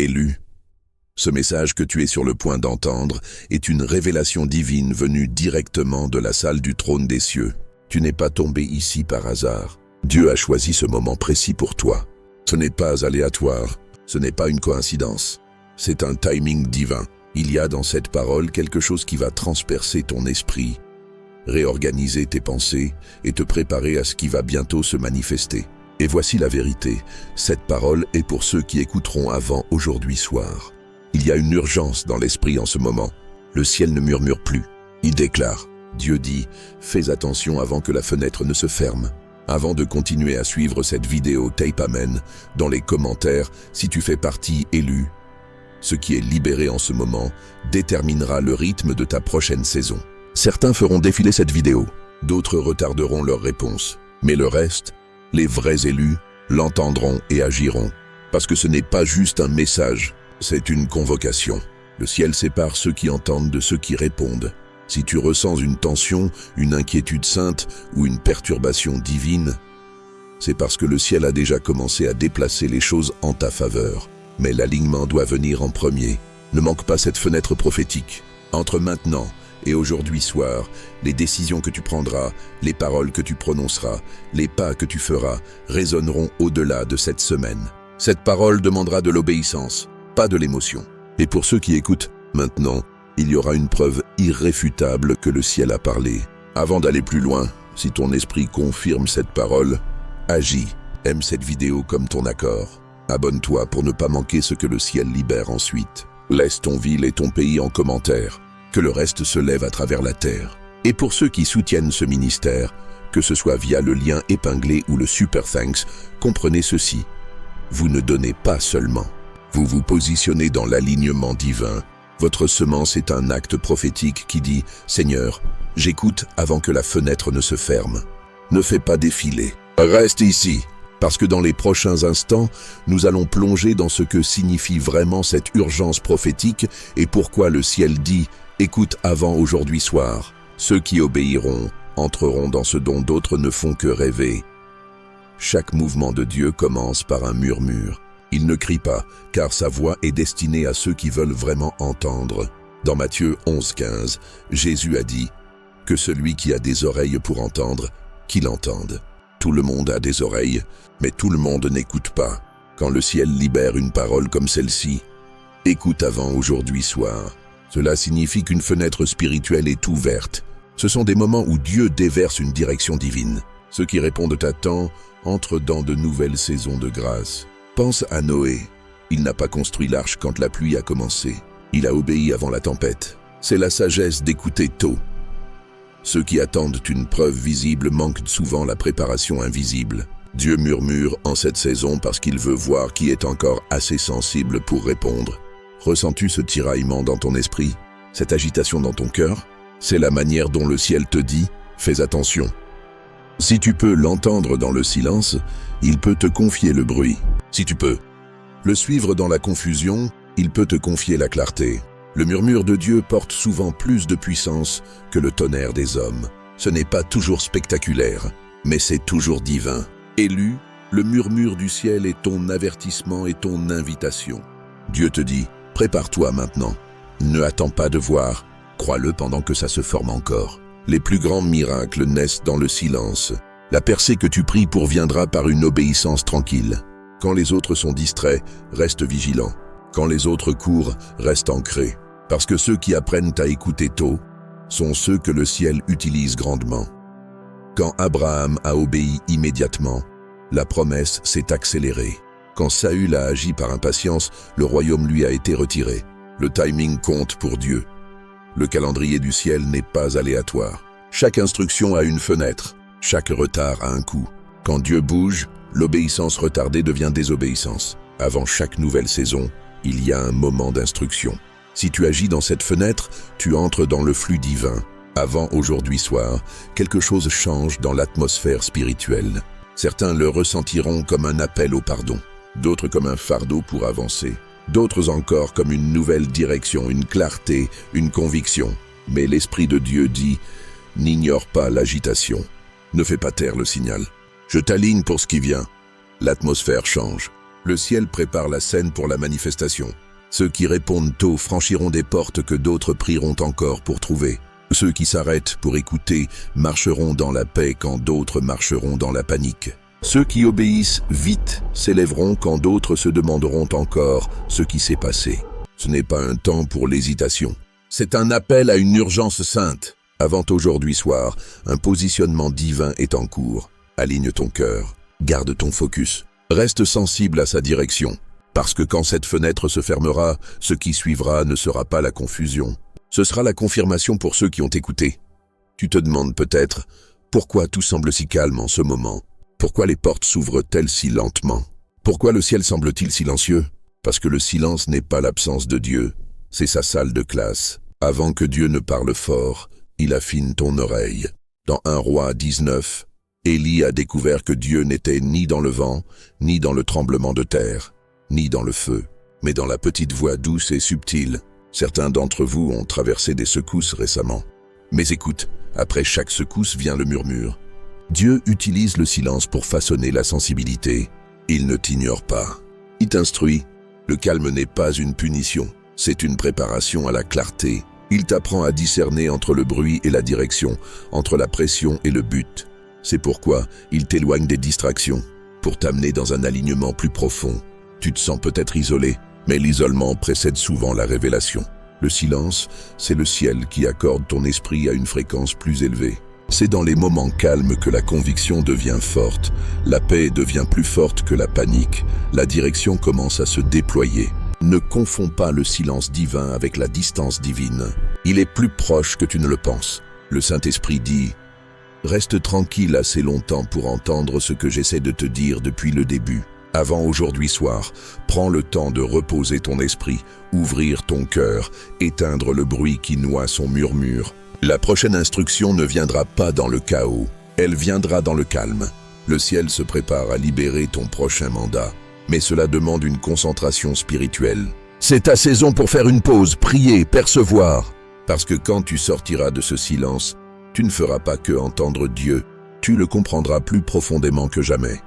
Élu. Ce message que tu es sur le point d'entendre est une révélation divine venue directement de la salle du trône des cieux. Tu n'es pas tombé ici par hasard. Dieu a choisi ce moment précis pour toi. Ce n'est pas aléatoire, ce n'est pas une coïncidence. C'est un timing divin. Il y a dans cette parole quelque chose qui va transpercer ton esprit, réorganiser tes pensées et te préparer à ce qui va bientôt se manifester. Et voici la vérité, cette parole est pour ceux qui écouteront avant aujourd'hui soir. Il y a une urgence dans l'esprit en ce moment. Le ciel ne murmure plus. Il déclare, Dieu dit, fais attention avant que la fenêtre ne se ferme. Avant de continuer à suivre cette vidéo, tape Amen dans les commentaires si tu fais partie élu. Ce qui est libéré en ce moment déterminera le rythme de ta prochaine saison. Certains feront défiler cette vidéo, d'autres retarderont leur réponse. Mais le reste, les vrais élus, l'entendront et agiront. Parce que ce n'est pas juste un message, c'est une convocation. Le ciel sépare ceux qui entendent de ceux qui répondent. Si tu ressens une tension, une inquiétude sainte ou une perturbation divine, c'est parce que le ciel a déjà commencé à déplacer les choses en ta faveur. Mais l'alignement doit venir en premier. Ne manque pas cette fenêtre prophétique. Entre maintenant et aujourd'hui soir, les décisions que tu prendras, les paroles que tu prononceras, les pas que tu feras résonneront au-delà de cette semaine. Cette parole demandera de l'obéissance, pas de l'émotion. Et pour ceux qui écoutent, maintenant, il y aura une preuve irréfutable que le ciel a parlé. Avant d'aller plus loin, si ton esprit confirme cette parole, agis, aime cette vidéo comme ton accord. Abonne-toi pour ne pas manquer ce que le ciel libère ensuite. Laisse ton ville et ton pays en commentaire, que le reste se lève à travers la terre. Et pour ceux qui soutiennent ce ministère, que ce soit via le lien épinglé ou le Super Thanks, comprenez ceci. Vous ne donnez pas seulement. Vous vous positionnez dans l'alignement divin. Votre semence est un acte prophétique qui dit « Seigneur, j'écoute avant que la fenêtre ne se ferme. Ne fais pas défiler. Reste ici. » Parce que dans les prochains instants, nous allons plonger dans ce que signifie vraiment cette urgence prophétique et pourquoi le ciel dit « Écoute avant aujourd'hui soir ». Ceux qui obéiront entreront dans ce dont d'autres ne font que rêver. Chaque mouvement de Dieu commence par un murmure. Il ne crie pas, car sa voix est destinée à ceux qui veulent vraiment entendre. Dans Matthieu 11,15, Jésus a dit « Que celui qui a des oreilles pour entendre, qu'il entende ». Tout le monde a des oreilles, mais tout le monde n'écoute pas. Quand le ciel libère une parole comme celle-ci, écoute avant aujourd'hui soir. Cela signifie qu'une fenêtre spirituelle est ouverte. Ce sont des moments où Dieu déverse une direction divine. Ceux qui répondent à temps entrent dans de nouvelles saisons de grâce. Pense à Noé. Il n'a pas construit l'arche quand la pluie a commencé. Il a obéi avant la tempête. C'est la sagesse d'écouter tôt. Ceux qui attendent une preuve visible manquent souvent la préparation invisible. Dieu murmure en cette saison parce qu'il veut voir qui est encore assez sensible pour répondre. Ressens-tu ce tiraillement dans ton esprit, cette agitation dans ton cœur? C'est la manière dont le ciel te dit « Fais attention ». Si tu peux l'entendre dans le silence, il peut te confier le bruit. Si tu peux le suivre dans la confusion, il peut te confier la clarté. Le murmure de Dieu porte souvent plus de puissance que le tonnerre des hommes. Ce n'est pas toujours spectaculaire, mais c'est toujours divin. Élu, le murmure du ciel est ton avertissement et ton invitation. Dieu te dit, prépare-toi maintenant. Ne attends pas de voir, crois-le pendant que ça se forme encore. Les plus grands miracles naissent dans le silence. La percée que tu pries pour viendra par une obéissance tranquille. Quand les autres sont distraits, reste vigilant. Quand les autres courent, reste ancré. Parce que ceux qui apprennent à écouter tôt sont ceux que le ciel utilise grandement. Quand Abraham a obéi immédiatement, la promesse s'est accélérée. Quand Saül a agi par impatience, le royaume lui a été retiré. Le timing compte pour Dieu. Le calendrier du ciel n'est pas aléatoire. Chaque instruction a une fenêtre. Chaque retard a un coût. Quand Dieu bouge, l'obéissance retardée devient désobéissance. Avant chaque nouvelle saison, il y a un moment d'instruction. Si tu agis dans cette fenêtre, tu entres dans le flux divin. Avant aujourd'hui soir, quelque chose change dans l'atmosphère spirituelle. Certains le ressentiront comme un appel au pardon, d'autres comme un fardeau pour avancer, d'autres encore comme une nouvelle direction, une clarté, une conviction. Mais l'Esprit de Dieu dit « N'ignore pas l'agitation, ne fais pas taire le signal. Je t'aligne pour ce qui vient. » L'atmosphère change. Le ciel prépare la scène pour la manifestation. Ceux qui répondent tôt franchiront des portes que d'autres prieront encore pour trouver. Ceux qui s'arrêtent pour écouter marcheront dans la paix quand d'autres marcheront dans la panique. Ceux qui obéissent vite s'élèveront quand d'autres se demanderont encore ce qui s'est passé. Ce n'est pas un temps pour l'hésitation. C'est un appel à une urgence sainte. Avant aujourd'hui soir, un positionnement divin est en cours. Aligne ton cœur, garde ton focus, reste sensible à sa direction. Parce que quand cette fenêtre se fermera, ce qui suivra ne sera pas la confusion. Ce sera la confirmation pour ceux qui ont écouté. Tu te demandes peut-être, pourquoi tout semble si calme en ce moment? Pourquoi les portes s'ouvrent-elles si lentement? Pourquoi le ciel semble-t-il silencieux? Parce que le silence n'est pas l'absence de Dieu, c'est sa salle de classe. Avant que Dieu ne parle fort, il affine ton oreille. Dans 1 Roi 19, Élie a découvert que Dieu n'était ni dans le vent, ni dans le tremblement de terre, ni dans le feu, mais dans la petite voix douce et subtile. Certains d'entre vous ont traversé des secousses récemment. Mais écoute, après chaque secousse vient le murmure. Dieu utilise le silence pour façonner la sensibilité. Il ne t'ignore pas. Il t'instruit. Le calme n'est pas une punition, c'est une préparation à la clarté. Il t'apprend à discerner entre le bruit et la direction, entre la pression et le but. C'est pourquoi il t'éloigne des distractions, pour t'amener dans un alignement plus profond. Tu te sens peut-être isolé, mais l'isolement précède souvent la révélation. Le silence, c'est le ciel qui accorde ton esprit à une fréquence plus élevée. C'est dans les moments calmes que la conviction devient forte, la paix devient plus forte que la panique, la direction commence à se déployer. Ne confonds pas le silence divin avec la distance divine. Il est plus proche que tu ne le penses. Le Saint-Esprit dit « Reste tranquille assez longtemps pour entendre ce que j'essaie de te dire depuis le début. Avant aujourd'hui soir, prends le temps de reposer ton esprit, ouvrir ton cœur, éteindre le bruit qui noie son murmure. La prochaine instruction ne viendra pas dans le chaos, elle viendra dans le calme. Le ciel se prépare à libérer ton prochain mandat, mais cela demande une concentration spirituelle. C'est ta saison pour faire une pause, prier, percevoir. Parce que quand tu sortiras de ce silence, tu ne feras pas que entendre Dieu, tu le comprendras plus profondément que jamais.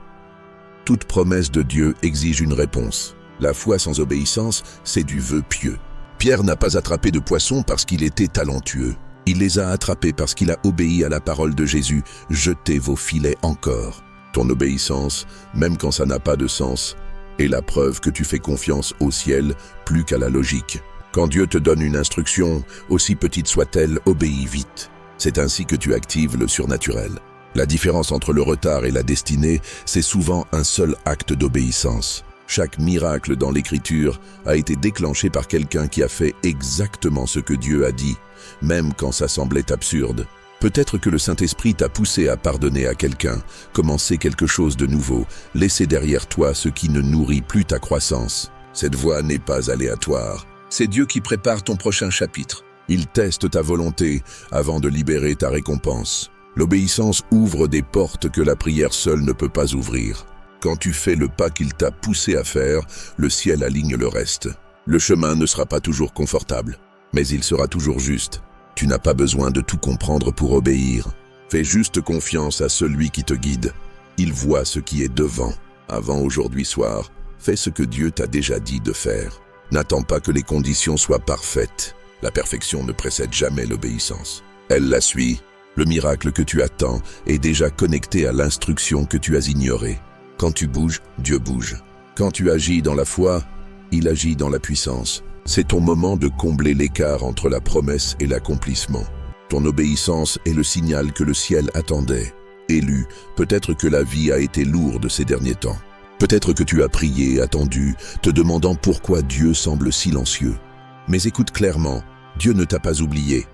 Toute promesse de Dieu exige une réponse. La foi sans obéissance, c'est du vœu pieux. Pierre n'a pas attrapé de poissons parce qu'il était talentueux. Il les a attrapés parce qu'il a obéi à la parole de Jésus. Jetez vos filets encore. Ton obéissance, même quand ça n'a pas de sens, est la preuve que tu fais confiance au ciel plus qu'à la logique. Quand Dieu te donne une instruction, aussi petite soit-elle, obéis vite. C'est ainsi que tu actives le surnaturel. La différence entre le retard et la destinée, c'est souvent un seul acte d'obéissance. Chaque miracle dans l'Écriture a été déclenché par quelqu'un qui a fait exactement ce que Dieu a dit, même quand ça semblait absurde. Peut-être que le Saint-Esprit t'a poussé à pardonner à quelqu'un, commencer quelque chose de nouveau, laisser derrière toi ce qui ne nourrit plus ta croissance. Cette voie n'est pas aléatoire. C'est Dieu qui prépare ton prochain chapitre. Il teste ta volonté avant de libérer ta récompense. L'obéissance ouvre des portes que la prière seule ne peut pas ouvrir. Quand tu fais le pas qu'il t'a poussé à faire, le ciel aligne le reste. Le chemin ne sera pas toujours confortable, mais il sera toujours juste. Tu n'as pas besoin de tout comprendre pour obéir. Fais juste confiance à celui qui te guide. Il voit ce qui est devant. Avant aujourd'hui soir, fais ce que Dieu t'a déjà dit de faire. N'attends pas que les conditions soient parfaites. La perfection ne précède jamais l'obéissance. Elle la suit. Le miracle que tu attends est déjà connecté à l'instruction que tu as ignorée. Quand tu bouges, Dieu bouge. Quand tu agis dans la foi, il agit dans la puissance. C'est ton moment de combler l'écart entre la promesse et l'accomplissement. Ton obéissance est le signal que le ciel attendait. Élu, peut-être que la vie a été lourde ces derniers temps. Peut-être que tu as prié, attendu, te demandant pourquoi Dieu semble silencieux. Mais écoute clairement, Dieu ne t'a pas oublié.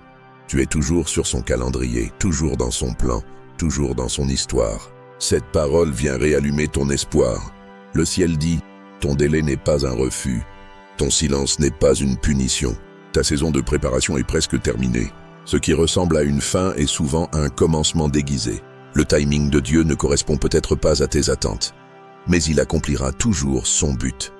Tu es toujours sur son calendrier, toujours dans son plan, toujours dans son histoire. Cette parole vient réallumer ton espoir. Le ciel dit, ton délai n'est pas un refus. Ton silence n'est pas une punition. Ta saison de préparation est presque terminée. Ce qui ressemble à une fin est souvent un commencement déguisé. Le timing de Dieu ne correspond peut-être pas à tes attentes, mais il accomplira toujours son but.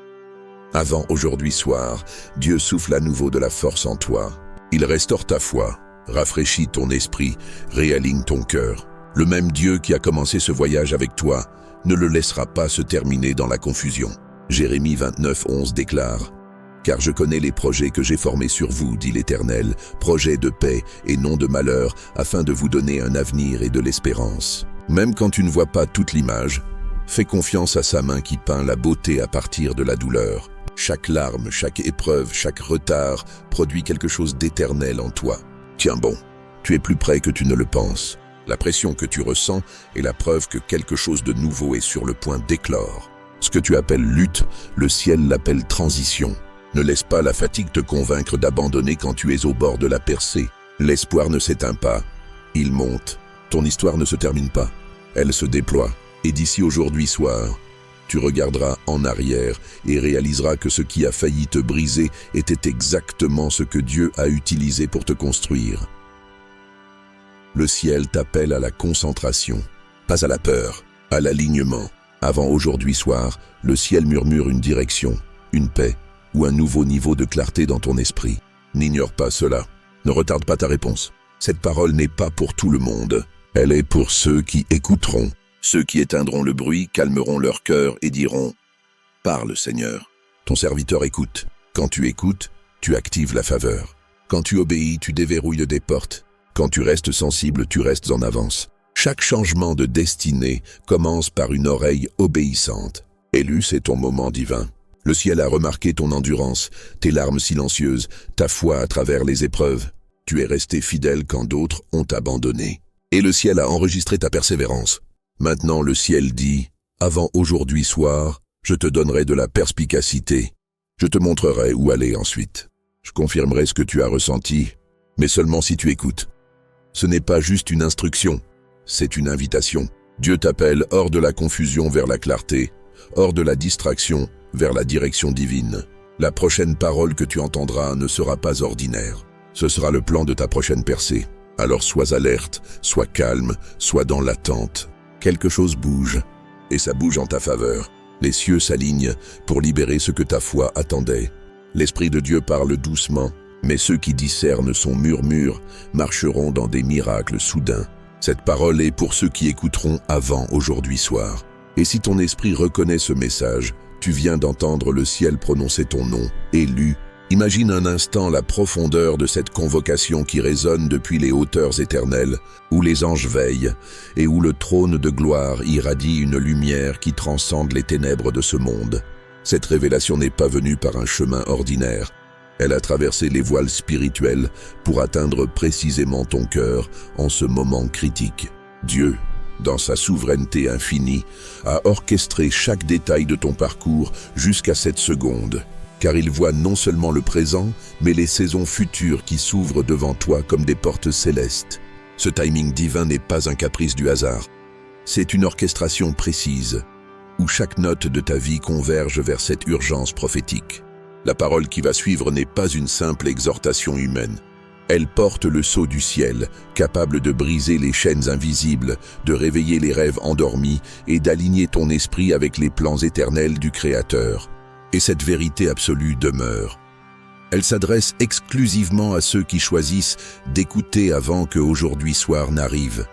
Avant aujourd'hui soir, Dieu souffle à nouveau de la force en toi. Il restaure ta foi, rafraîchit ton esprit, réaligne ton cœur. Le même Dieu qui a commencé ce voyage avec toi ne le laissera pas se terminer dans la confusion. Jérémie 29:11 déclare « Car je connais les projets que j'ai formés sur vous, dit l'Éternel, projets de paix et non de malheur, afin de vous donner un avenir et de l'espérance. » Même quand tu ne vois pas toute l'image, fais confiance à sa main qui peint la beauté à partir de la douleur. Chaque larme, chaque épreuve, chaque retard produit quelque chose d'éternel en toi. Tiens bon, tu es plus près que tu ne le penses. La pression que tu ressens est la preuve que quelque chose de nouveau est sur le point d'éclore. Ce que tu appelles lutte, le ciel l'appelle transition. Ne laisse pas la fatigue te convaincre d'abandonner quand tu es au bord de la percée. L'espoir ne s'éteint pas, il monte. Ton histoire ne se termine pas, elle se déploie. Et d'ici aujourd'hui soir, tu regarderas en arrière et réaliseras que ce qui a failli te briser était exactement ce que Dieu a utilisé pour te construire. Le ciel t'appelle à la concentration, pas à la peur, à l'alignement. Avant aujourd'hui soir, le ciel murmure une direction, une paix ou un nouveau niveau de clarté dans ton esprit. N'ignore pas cela. Ne retarde pas ta réponse. Cette parole n'est pas pour tout le monde. Elle est pour ceux qui écouteront. Ceux qui éteindront le bruit, calmeront leur cœur et diront « Parle, Seigneur ». Ton serviteur écoute. Quand tu écoutes, tu actives la faveur. Quand tu obéis, tu déverrouilles des portes. Quand tu restes sensible, tu restes en avance. Chaque changement de destinée commence par une oreille obéissante. Élu, c'est ton moment divin. Le ciel a remarqué ton endurance, tes larmes silencieuses, ta foi à travers les épreuves. Tu es resté fidèle quand d'autres ont abandonné. Et le ciel a enregistré ta persévérance. Maintenant le ciel dit, avant aujourd'hui soir, je te donnerai de la perspicacité. Je te montrerai où aller ensuite. Je confirmerai ce que tu as ressenti, mais seulement si tu écoutes. Ce n'est pas juste une instruction, c'est une invitation. Dieu t'appelle hors de la confusion vers la clarté, hors de la distraction vers la direction divine. La prochaine parole que tu entendras ne sera pas ordinaire. Ce sera le plan de ta prochaine percée. Alors sois alerte, sois calme, sois dans l'attente. Quelque chose bouge, et ça bouge en ta faveur. Les cieux s'alignent pour libérer ce que ta foi attendait. L'Esprit de Dieu parle doucement, mais ceux qui discernent son murmure marcheront dans des miracles soudains. Cette parole est pour ceux qui écouteront avant aujourd'hui soir. Et si ton esprit reconnaît ce message, tu viens d'entendre le ciel prononcer ton nom, élu. Imagine un instant la profondeur de cette convocation qui résonne depuis les hauteurs éternelles, où les anges veillent et où le trône de gloire irradie une lumière qui transcende les ténèbres de ce monde. Cette révélation n'est pas venue par un chemin ordinaire. Elle a traversé les voiles spirituels pour atteindre précisément ton cœur en ce moment critique. Dieu, dans sa souveraineté infinie, a orchestré chaque détail de ton parcours jusqu'à cette seconde. Car il voit non seulement le présent, mais les saisons futures qui s'ouvrent devant toi comme des portes célestes. Ce timing divin n'est pas un caprice du hasard. C'est une orchestration précise, où chaque note de ta vie converge vers cette urgence prophétique. La parole qui va suivre n'est pas une simple exhortation humaine. Elle porte le sceau du ciel, capable de briser les chaînes invisibles, de réveiller les rêves endormis et d'aligner ton esprit avec les plans éternels du Créateur. Et cette vérité absolue demeure. Elle s'adresse exclusivement à ceux qui choisissent d'écouter avant que aujourd'hui soir n'arrive.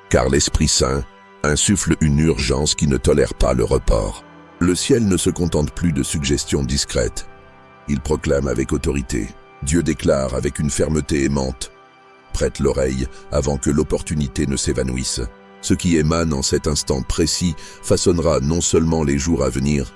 Car l'Esprit Saint insuffle une urgence qui ne tolère pas le report. Le ciel ne se contente plus de suggestions discrètes. Il proclame avec autorité. Dieu déclare avec une fermeté aimante. Prête l'oreille avant que l'opportunité ne s'évanouisse. Ce qui émane en cet instant précis façonnera non seulement les jours à venir,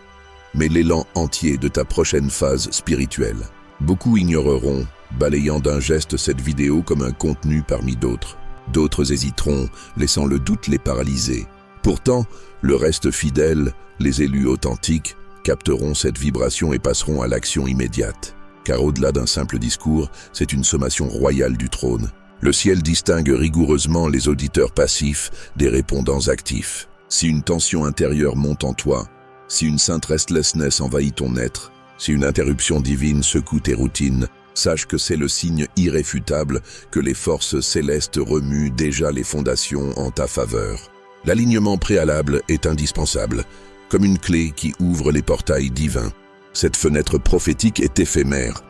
mais l'élan entier de ta prochaine phase spirituelle. Beaucoup ignoreront, balayant d'un geste cette vidéo comme un contenu parmi d'autres. D'autres hésiteront, laissant le doute les paralyser. Pourtant, le reste fidèle, les élus authentiques, capteront cette vibration et passeront à l'action immédiate. Car au-delà d'un simple discours, c'est une sommation royale du trône. Le ciel distingue rigoureusement les auditeurs passifs des répondants actifs. Si une tension intérieure monte en toi, si une sainte restlessness envahit ton être, si une interruption divine secoue tes routines, sache que c'est le signe irréfutable que les forces célestes remuent déjà les fondations en ta faveur. L'alignement préalable est indispensable, comme une clé qui ouvre les portails divins. Cette fenêtre prophétique est éphémère.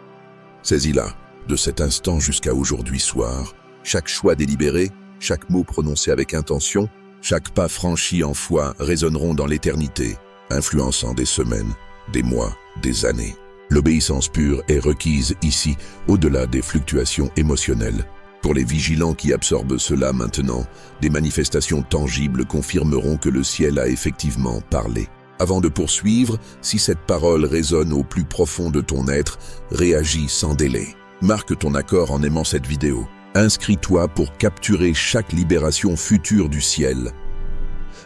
Saisis-la, de cet instant jusqu'à aujourd'hui soir. Chaque choix délibéré, chaque mot prononcé avec intention, chaque pas franchi en foi résonneront dans l'éternité, influençant des semaines, des mois, des années. L'obéissance pure est requise ici, au-delà des fluctuations émotionnelles. Pour les vigilants qui absorbent cela maintenant, des manifestations tangibles confirmeront que le ciel a effectivement parlé. Avant de poursuivre, si cette parole résonne au plus profond de ton être, réagis sans délai. Marque ton accord en aimant cette vidéo. Inscris-toi pour capturer chaque libération future du ciel.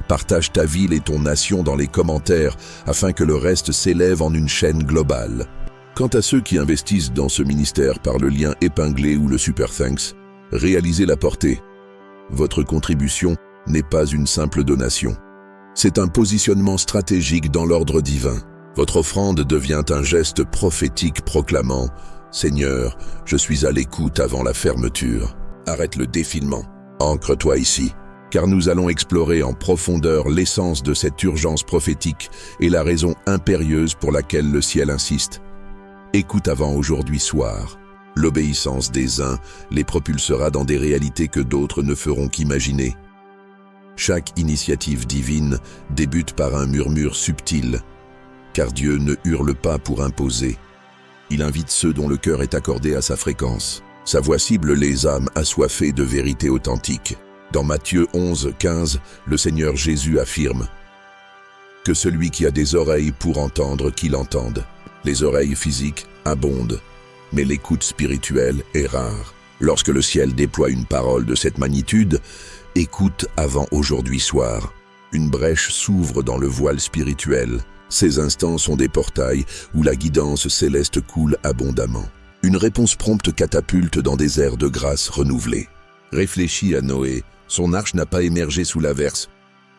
Partage ta ville et ton nation dans les commentaires afin que le reste s'élève en une chaîne globale. Quant à ceux qui investissent dans ce ministère par le lien épinglé ou le Super Thanks, réalisez la portée. Votre contribution n'est pas une simple donation. C'est un positionnement stratégique dans l'ordre divin. Votre offrande devient un geste prophétique proclamant « Seigneur, je suis à l'écoute avant la fermeture. Arrête le défilement. Ancre-toi ici. » Car nous allons explorer en profondeur l'essence de cette urgence prophétique et la raison impérieuse pour laquelle le ciel insiste. Écoute avant aujourd'hui soir. L'obéissance des uns les propulsera dans des réalités que d'autres ne feront qu'imaginer. Chaque initiative divine débute par un murmure subtil, car Dieu ne hurle pas pour imposer. Il invite ceux dont le cœur est accordé à sa fréquence. Sa voix cible les âmes assoiffées de vérité authentique. Dans Matthieu 11, 15, le Seigneur Jésus affirme que celui qui a des oreilles pour entendre, qu'il entende. Les oreilles physiques abondent, mais l'écoute spirituelle est rare. Lorsque le ciel déploie une parole de cette magnitude, écoute avant aujourd'hui soir. Une brèche s'ouvre dans le voile spirituel. Ces instants sont des portails où la guidance céleste coule abondamment. Une réponse prompte catapulte dans des airs de grâce renouvelés. Réfléchis à Noé. Son arche n'a pas émergé sous l'averse.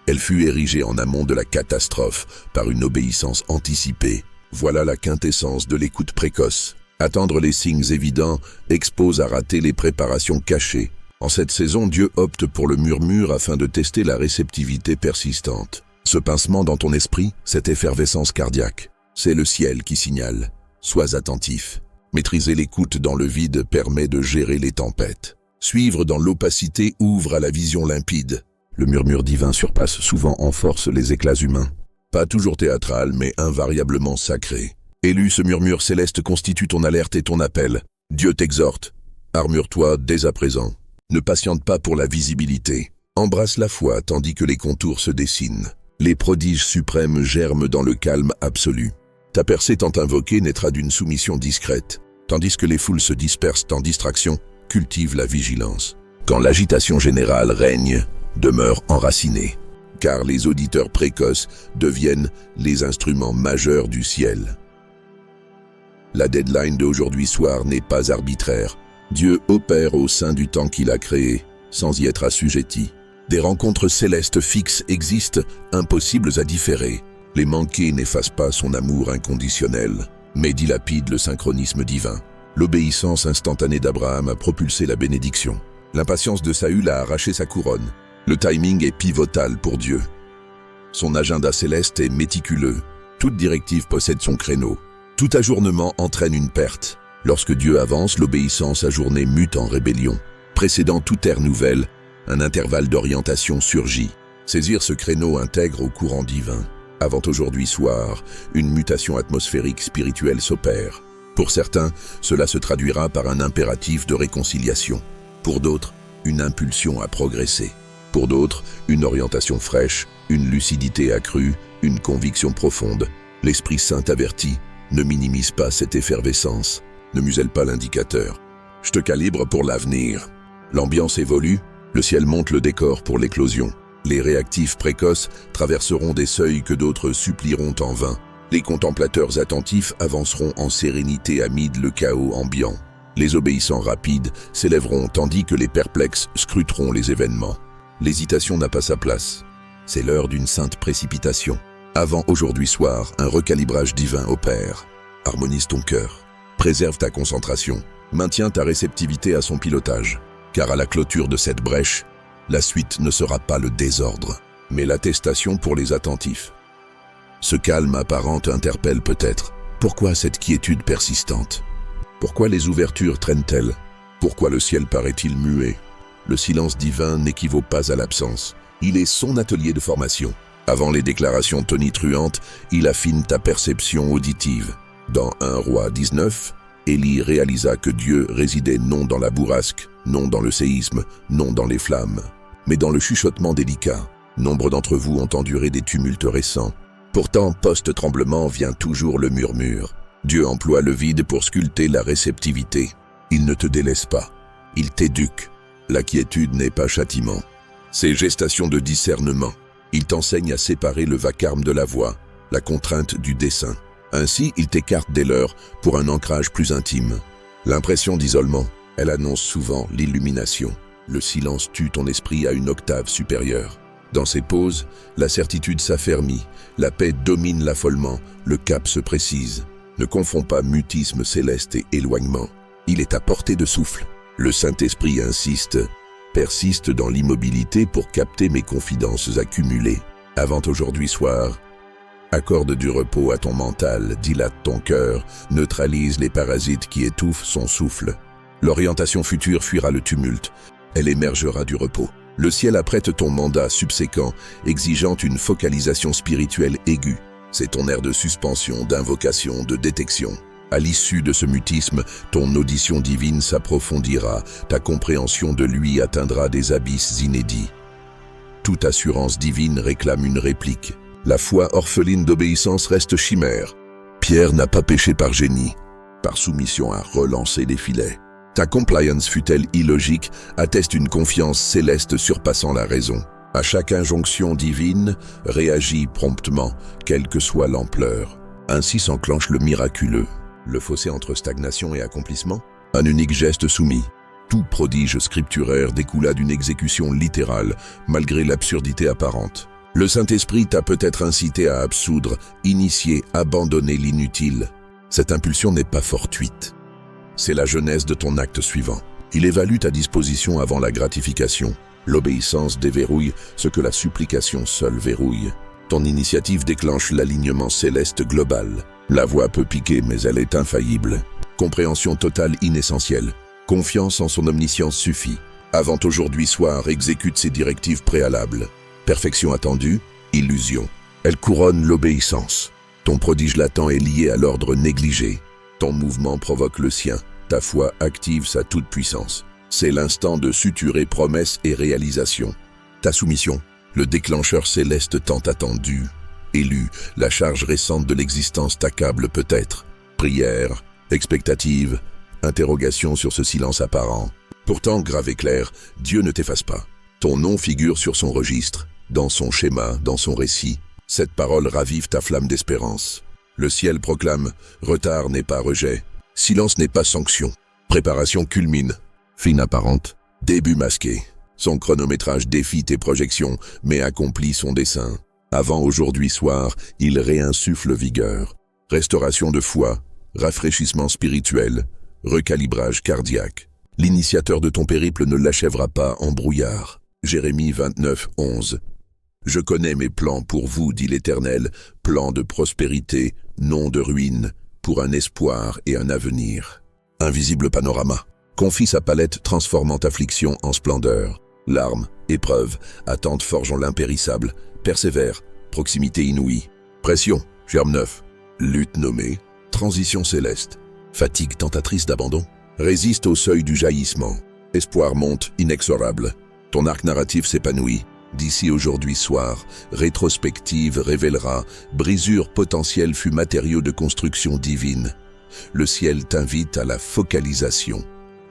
Elle fut érigée en amont de la catastrophe par une obéissance anticipée. Voilà la quintessence de l'écoute précoce. Attendre les signes évidents expose à rater les préparations cachées. En cette saison, Dieu opte pour le murmure afin de tester la réceptivité persistante. Ce pincement dans ton esprit, cette effervescence cardiaque, c'est le ciel qui signale. Sois attentif. Maîtriser l'écoute dans le vide permet de gérer les tempêtes. Suivre dans l'opacité ouvre à la vision limpide. Le murmure divin surpasse souvent en force les éclats humains. Pas toujours théâtral, mais invariablement sacré. Élu, ce murmure céleste constitue ton alerte et ton appel. Dieu t'exhorte. Armure-toi dès à présent. Ne patiente pas pour la visibilité. Embrasse la foi tandis que les contours se dessinent. Les prodiges suprêmes germent dans le calme absolu. Ta percée tant invoquée naîtra d'une soumission discrète. Tandis que les foules se dispersent en distraction, cultive la vigilance. Quand l'agitation générale règne, demeure enracinée, car les auditeurs précoces deviennent les instruments majeurs du ciel. La deadline d'aujourd'hui soir n'est pas arbitraire. Dieu opère au sein du temps qu'il a créé, sans y être assujetti. Des rencontres célestes fixes existent, impossibles à différer. Les manquer n'effacent pas son amour inconditionnel, mais dilapident le synchronisme divin. L'obéissance instantanée d'Abraham a propulsé la bénédiction. L'impatience de Saül a arraché sa couronne. Le timing est pivotal pour Dieu. Son agenda céleste est méticuleux. Toute directive possède son créneau. Tout ajournement entraîne une perte. Lorsque Dieu avance, l'obéissance ajournée mute en rébellion. Précédant toute ère nouvelle, un intervalle d'orientation surgit. Saisir ce créneau intègre au courant divin. Avant aujourd'hui soir, une mutation atmosphérique spirituelle s'opère. Pour certains, cela se traduira par un impératif de réconciliation. Pour d'autres, une impulsion à progresser. Pour d'autres, une orientation fraîche, une lucidité accrue, une conviction profonde. L'Esprit Saint avertit, ne minimise pas cette effervescence, ne muselle pas l'indicateur. Je te calibre pour l'avenir. L'ambiance évolue, le ciel monte le décor pour l'éclosion. Les réactifs précoces traverseront des seuils que d'autres supplieront en vain. Les contemplateurs attentifs avanceront en sérénité amid le chaos ambiant. Les obéissants rapides s'élèveront tandis que les perplexes scruteront les événements. L'hésitation n'a pas sa place. C'est l'heure d'une sainte précipitation. Avant aujourd'hui soir, un recalibrage divin opère. Harmonise ton cœur. Préserve ta concentration. Maintiens ta réceptivité à son pilotage. Car à la clôture de cette brèche, la suite ne sera pas le désordre, mais l'attestation pour les attentifs. Ce calme apparent interpelle peut-être. Pourquoi cette quiétude persistante? Pourquoi les ouvertures traînent-elles? Pourquoi le ciel paraît-il muet? Le silence divin n'équivaut pas à l'absence. Il est son atelier de formation. Avant les déclarations tonitruantes, il affine ta perception auditive. Dans 1 Roi 19, Élie réalisa que Dieu résidait non dans la bourrasque, non dans le séisme, non dans les flammes, mais dans le chuchotement délicat. Nombre d'entre vous ont enduré des tumultes récents. Pourtant, post-tremblement vient toujours le murmure. Dieu emploie le vide pour sculpter la réceptivité. Il ne te délaisse pas. Il t'éduque. La quiétude n'est pas châtiment. C'est gestation de discernement. Il t'enseigne à séparer le vacarme de la voix, la contrainte du dessein. Ainsi, il t'écarte des leurs pour un ancrage plus intime. L'impression d'isolement, elle annonce souvent l'illumination. Le silence tue ton esprit à une octave supérieure. Dans ces pauses, la certitude s'affermit, la paix domine l'affolement, le cap se précise. Ne confonds pas mutisme céleste et éloignement. Il est à portée de souffle. Le Saint-Esprit insiste, persiste dans l'immobilité pour capter mes confidences accumulées. Avant aujourd'hui soir, accorde du repos à ton mental, dilate ton cœur, neutralise les parasites qui étouffent son souffle. L'orientation future fuira le tumulte, elle émergera du repos. Le ciel apprête ton mandat subséquent, exigeant une focalisation spirituelle aiguë. C'est ton air de suspension, d'invocation, de détection. À l'issue de ce mutisme, ton audition divine s'approfondira, ta compréhension de lui atteindra des abysses inédits. Toute assurance divine réclame une réplique. La foi orpheline d'obéissance reste chimère. Pierre n'a pas péché par génie, par soumission à relancer les filets. Ta compliance, fût-elle illogique, atteste une confiance céleste surpassant la raison. À chaque injonction divine, réagis promptement, quelle que soit l'ampleur. Ainsi s'enclenche le miraculeux. Le fossé entre stagnation et accomplissement, un unique geste soumis. Tout prodige scripturaire découla d'une exécution littérale, malgré l'absurdité apparente. Le Saint-Esprit t'a peut-être incité à absoudre, initier, abandonner l'inutile. Cette impulsion n'est pas fortuite. C'est la genèse de ton acte suivant. Il évalue ta disposition avant la gratification. L'obéissance déverrouille ce que la supplication seule verrouille. Ton initiative déclenche l'alignement céleste global. La voix peut piquer, mais elle est infaillible. Compréhension totale inessentielle. Confiance en son omniscience suffit. Avant aujourd'hui soir, exécute ses directives préalables. Perfection attendue, illusion. Elle couronne l'obéissance. Ton prodige latent est lié à l'ordre négligé. Ton mouvement provoque le sien. Ta foi active sa toute-puissance. C'est l'instant de suturer promesse et réalisation. Ta soumission, le déclencheur céleste tant attendu. Élu, la charge récente de l'existence t'accable peut-être. Prière, expectative, interrogation sur ce silence apparent. Pourtant, grave et clair, Dieu ne t'efface pas. Ton nom figure sur son registre, dans son schéma, dans son récit. Cette parole ravive ta flamme d'espérance. Le ciel proclame, retard n'est pas rejet, silence n'est pas sanction. Préparation culmine, fin apparente, début masqué. Son chronométrage défie tes projections, mais accomplit son dessein. Avant aujourd'hui soir, il réinsuffle vigueur. Restauration de foi, rafraîchissement spirituel, recalibrage cardiaque. L'initiateur de ton périple ne l'achèvera pas en brouillard. Jérémie 29, 11. Je connais mes plans pour vous, dit l'Éternel, plans de prospérité, non de ruine, pour un espoir et un avenir. Invisible panorama. Confie sa palette transformant affliction en splendeur. Larmes, épreuves, attentes forgeant l'impérissable. Persévère, proximité inouïe. Pression, germe neuf. Lutte nommée, transition céleste. Fatigue tentatrice d'abandon. Résiste au seuil du jaillissement. Espoir monte, inexorable. Ton arc narratif s'épanouit. D'ici aujourd'hui soir, rétrospective révélera, brisure potentielle fut matériau de construction divine. Le ciel t'invite à la focalisation.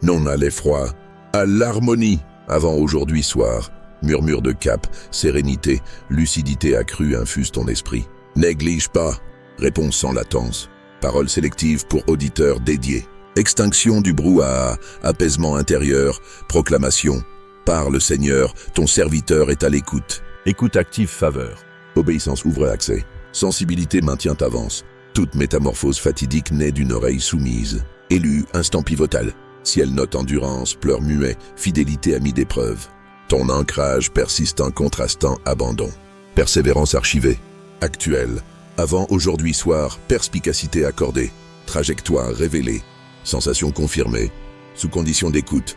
Non à l'effroi, à l'harmonie. Avant aujourd'hui soir, murmure de cap, sérénité, lucidité accrue infuse ton esprit. Néglige pas, réponse sans latence. Parole sélective pour auditeurs dédiés. Extinction du brouhaha, apaisement intérieur, proclamation. Parle Seigneur, ton serviteur est à l'écoute. Écoute active faveur. Obéissance ouvre accès. Sensibilité maintient avance. Toute métamorphose fatidique naît d'une oreille soumise. Élu, instant pivotal. Ciel note endurance, pleurs muets, fidélité à mi-d'épreuve. Ton ancrage persistant contrastant abandon. Persévérance archivée. Actuelle. Avant aujourd'hui soir, perspicacité accordée. Trajectoire révélée. Sensation confirmée. Sous condition d'écoute.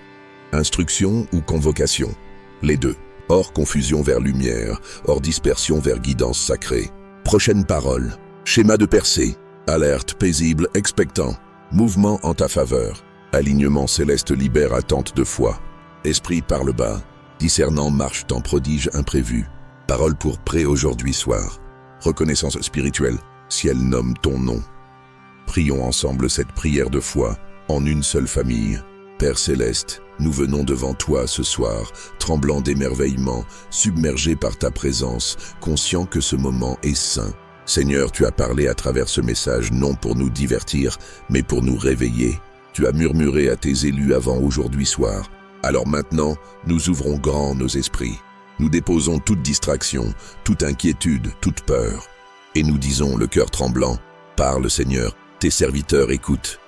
Instruction ou convocation. Les deux. Hors confusion vers lumière, hors dispersion vers guidance sacrée. Prochaine parole. Schéma de percée. Alerte paisible, expectant. Mouvement en ta faveur. Alignement céleste libère attente de foi. Esprit par le bas. Discernant marche en prodige imprévu. Parole pour pré aujourd'hui soir. Reconnaissance spirituelle. Ciel nomme ton nom. Prions ensemble cette prière de foi, en une seule famille. Père céleste, nous venons devant toi ce soir, tremblant d'émerveillement, submergés par ta présence, conscients que ce moment est saint. Seigneur, tu as parlé à travers ce message non pour nous divertir, mais pour nous réveiller. Tu as murmuré à tes élus avant aujourd'hui soir. Alors maintenant, nous ouvrons grand nos esprits. Nous déposons toute distraction, toute inquiétude, toute peur. Et nous disons, le cœur tremblant, parle Seigneur, tes serviteurs écoutent.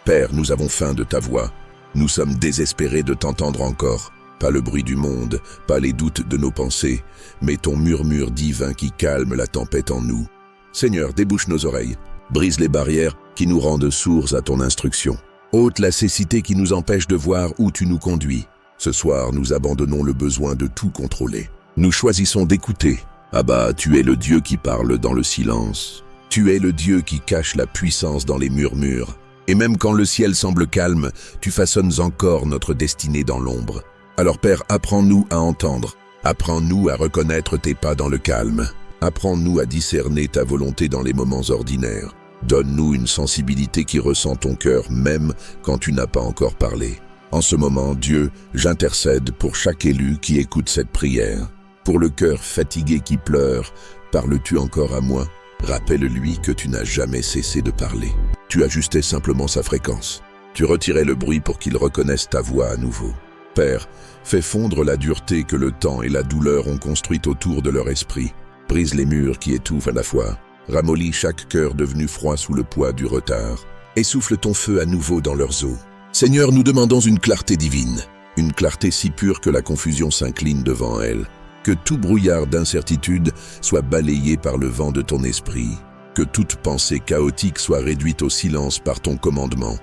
Père, nous avons faim de ta voix. Nous sommes désespérés de t'entendre encore. Pas le bruit du monde, pas les doutes de nos pensées, mais ton murmure divin qui calme la tempête en nous. Seigneur, débouche nos oreilles, brise les barrières qui nous rendent sourds à ton instruction. Ôte la cécité qui nous empêche de voir où tu nous conduis. Ce soir, nous abandonnons le besoin de tout contrôler. Nous choisissons d'écouter. Abba, tu es le Dieu qui parle dans le silence. Tu es le Dieu qui cache la puissance dans les murmures. Et même quand le ciel semble calme, tu façonnes encore notre destinée dans l'ombre. Alors Père, apprends-nous à entendre. Apprends-nous à reconnaître tes pas dans le calme. Apprends-nous à discerner ta volonté dans les moments ordinaires. Donne-nous une sensibilité qui ressent ton cœur même quand tu n'as pas encore parlé. En ce moment, Dieu, j'intercède pour chaque élu qui écoute cette prière. Pour le cœur fatigué qui pleure, parles-tu encore à moi? Rappelle-lui que tu n'as jamais cessé de parler. Tu ajustais simplement sa fréquence. Tu retirais le bruit pour qu'il reconnaisse ta voix à nouveau. Père, fais fondre la dureté que le temps et la douleur ont construite autour de leur esprit. Brise les murs qui étouffent à la fois. Ramollis chaque cœur devenu froid sous le poids du retard. Essouffle ton feu à nouveau dans leurs os. Seigneur, nous demandons une clarté divine. Une clarté si pure que la confusion s'incline devant elle. Que tout brouillard d'incertitude soit balayé par le vent de ton esprit. Que toute pensée chaotique soit réduite au silence par ton commandement.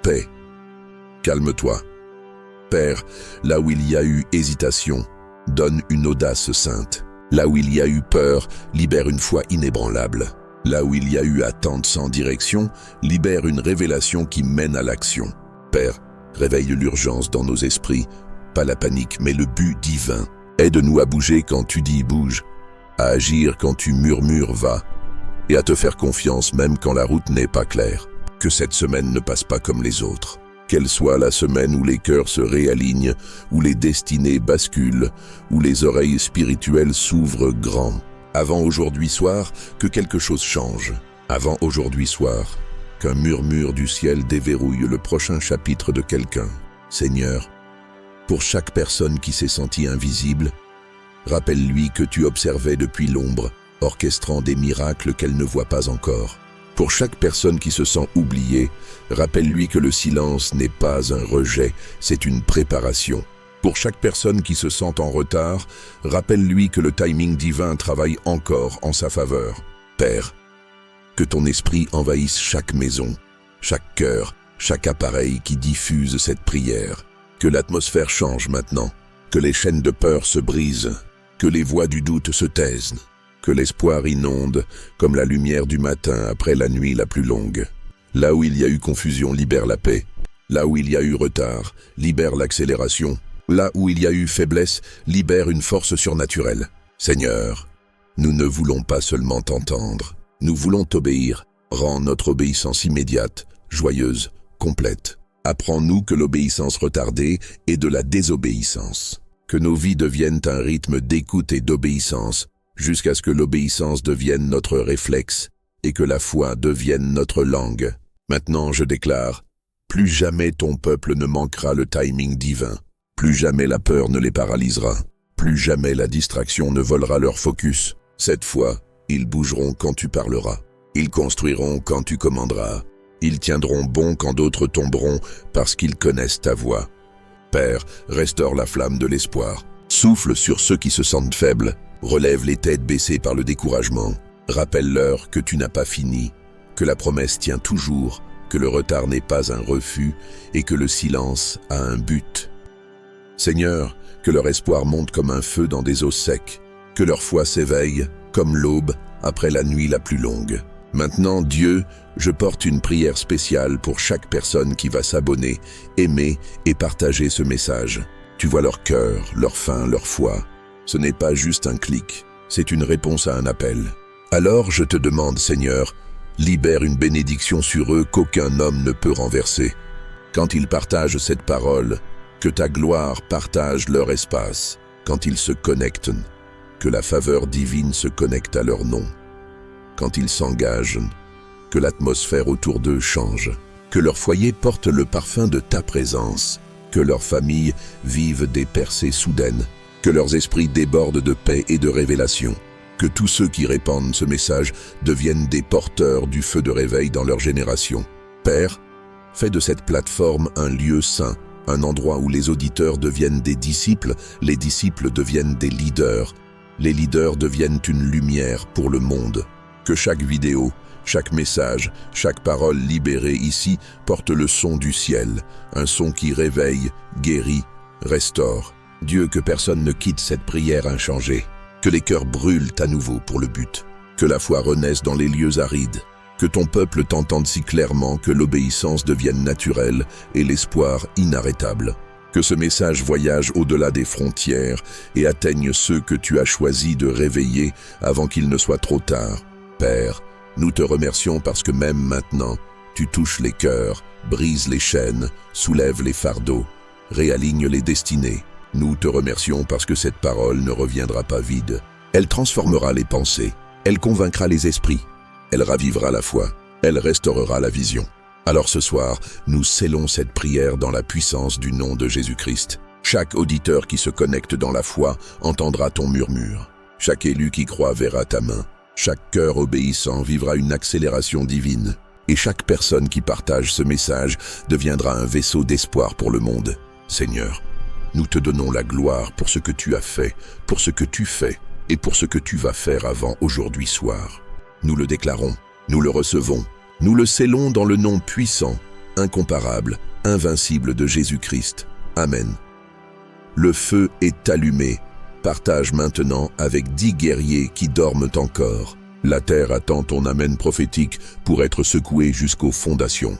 Paix. Calme-toi. Père, là où il y a eu hésitation, donne une audace sainte. Là où il y a eu peur, libère une foi inébranlable. Là où il y a eu attente sans direction, libère une révélation qui mène à l'action. Père, réveille l'urgence dans nos esprits, pas la panique, mais le but divin. Aide-nous à bouger quand tu dis bouge, à agir quand tu murmures va, et à te faire confiance même quand la route n'est pas claire. Que cette semaine ne passe pas comme les autres. Qu'elle soit la semaine où les cœurs se réalignent, où les destinées basculent, où les oreilles spirituelles s'ouvrent grand. Avant aujourd'hui soir, que quelque chose change. Avant aujourd'hui soir, qu'un murmure du ciel déverrouille le prochain chapitre de quelqu'un. Seigneur, pour chaque personne qui s'est sentie invisible, rappelle-lui que tu observais depuis l'ombre, orchestrant des miracles qu'elle ne voit pas encore. Pour chaque personne qui se sent oubliée, rappelle-lui que le silence n'est pas un rejet, c'est une préparation. Pour chaque personne qui se sent en retard, rappelle-lui que le timing divin travaille encore en sa faveur. Père, que ton esprit envahisse chaque maison, chaque cœur, chaque appareil qui diffuse cette prière. Que l'atmosphère change maintenant, que les chaînes de peur se brisent, que les voix du doute se taisent. Que l'espoir inonde comme la lumière du matin après la nuit la plus longue. Là où il y a eu confusion, libère la paix. Là où il y a eu retard, libère l'accélération. Là où il y a eu faiblesse, libère une force surnaturelle. Seigneur, nous ne voulons pas seulement t'entendre. Nous voulons t'obéir. Rends notre obéissance immédiate, joyeuse, complète. Apprends-nous que l'obéissance retardée est de la désobéissance. Que nos vies deviennent un rythme d'écoute et d'obéissance, jusqu'à ce que l'obéissance devienne notre réflexe et que la foi devienne notre langue. Maintenant, je déclare, plus jamais ton peuple ne manquera le timing divin. Plus jamais la peur ne les paralysera. Plus jamais la distraction ne volera leur focus. Cette fois, ils bougeront quand tu parleras. Ils construiront quand tu commanderas. Ils tiendront bon quand d'autres tomberont parce qu'ils connaissent ta voix. Père, restaure la flamme de l'espoir. Souffle sur ceux qui se sentent faibles. Relève les têtes baissées par le découragement. Rappelle-leur que tu n'as pas fini, que la promesse tient toujours, que le retard n'est pas un refus et que le silence a un but. Seigneur, que leur espoir monte comme un feu dans des os secs, que leur foi s'éveille comme l'aube après la nuit la plus longue. Maintenant, Dieu, je porte une prière spéciale pour chaque personne qui va s'abonner, aimer et partager ce message. Tu vois leur cœur, leur faim, leur foi. Ce n'est pas juste un clic, c'est une réponse à un appel. Alors je te demande, Seigneur, libère une bénédiction sur eux qu'aucun homme ne peut renverser. Quand ils partagent cette parole, que ta gloire partage leur espace. Quand ils se connectent, que la faveur divine se connecte à leur nom. Quand ils s'engagent, que l'atmosphère autour d'eux change. Que leur foyer porte le parfum de ta présence. Que leurs familles vivent des percées soudaines. Que leurs esprits débordent de paix et de révélation. Que tous ceux qui répandent ce message deviennent des porteurs du feu de réveil dans leur génération. Père, fais de cette plateforme un lieu saint, un endroit où les auditeurs deviennent des disciples, les disciples deviennent des leaders, les leaders deviennent une lumière pour le monde. Que chaque vidéo, chaque message, chaque parole libérée ici porte le son du ciel, un son qui réveille, guérit, restaure. Dieu, que personne ne quitte cette prière inchangée. Que les cœurs brûlent à nouveau pour le but. Que la foi renaisse dans les lieux arides. Que ton peuple t'entende si clairement que l'obéissance devienne naturelle et l'espoir inarrêtable. Que ce message voyage au-delà des frontières et atteigne ceux que tu as choisi de réveiller avant qu'il ne soit trop tard. Père, nous te remercions parce que même maintenant, tu touches les cœurs, brises les chaînes, soulèves les fardeaux, réalignes les destinées. Nous te remercions parce que cette parole ne reviendra pas vide. Elle transformera les pensées, elle convaincra les esprits, elle ravivera la foi, elle restaurera la vision. Alors ce soir, nous scellons cette prière dans la puissance du nom de Jésus-Christ. Chaque auditeur qui se connecte dans la foi entendra ton murmure. Chaque élu qui croit verra ta main. Chaque cœur obéissant vivra une accélération divine. Et chaque personne qui partage ce message deviendra un vaisseau d'espoir pour le monde. Seigneur, nous te donnons la gloire pour ce que tu as fait, pour ce que tu fais et pour ce que tu vas faire avant aujourd'hui soir. Nous le déclarons, nous le recevons, nous le scellons dans le nom puissant, incomparable, invincible de Jésus-Christ. Amen. Le feu est allumé. Partage maintenant avec 10 guerriers qui dorment encore. La terre attend ton amen prophétique pour être secouée jusqu'aux fondations.